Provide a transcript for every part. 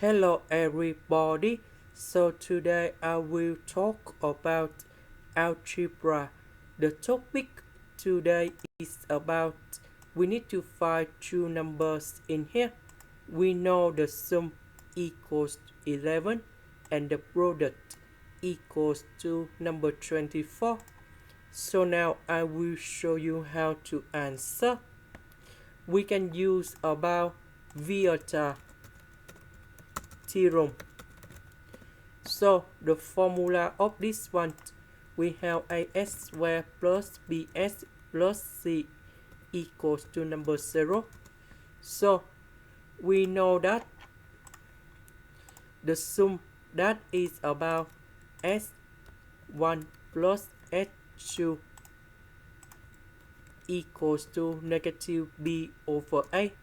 Hello everybody, so today I will talk about algebra. The topic today is about we need to find two numbers in here. We know the sum equals 11 and the product equals to number 24. So now I will show you how to answer. We can use about Vieta Theorem. So the formula of this one, we have as squared plus bs plus c equals to number 0. So we know that the sum that is about s1 plus s2 equals to negative b over a,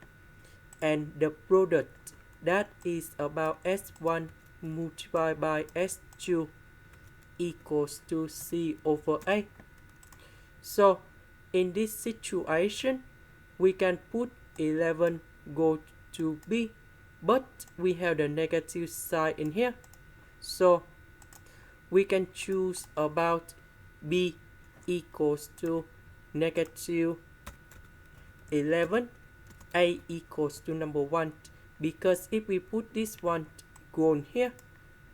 and the product that is about s1 multiplied by s2 equals to c over a. So in this situation, we can put 11 go to b, but we have the negative sign in here. So we can choose about b equals to negative 11, a equals to number 1, because if we put this one gone here,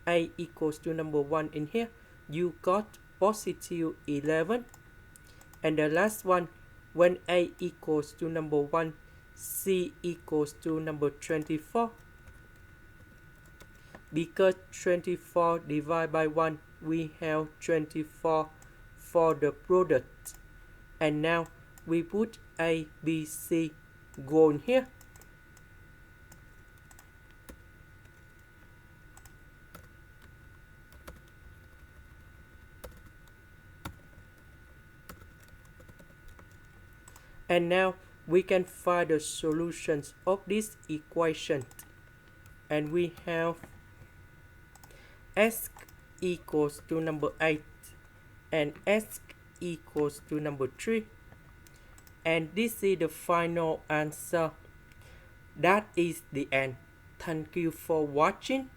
a equals to number 1 in here, you got positive 11. And the last one, when a equals to number 1, c equals to number 24. Because 24 divided by 1, we have 24 for the product. And now we put a, b, c gone here. And now we can find the solutions of this equation. And we have s equals to number 8 and s equals to number 3. And this is the final answer. That is the end. Thank you for watching.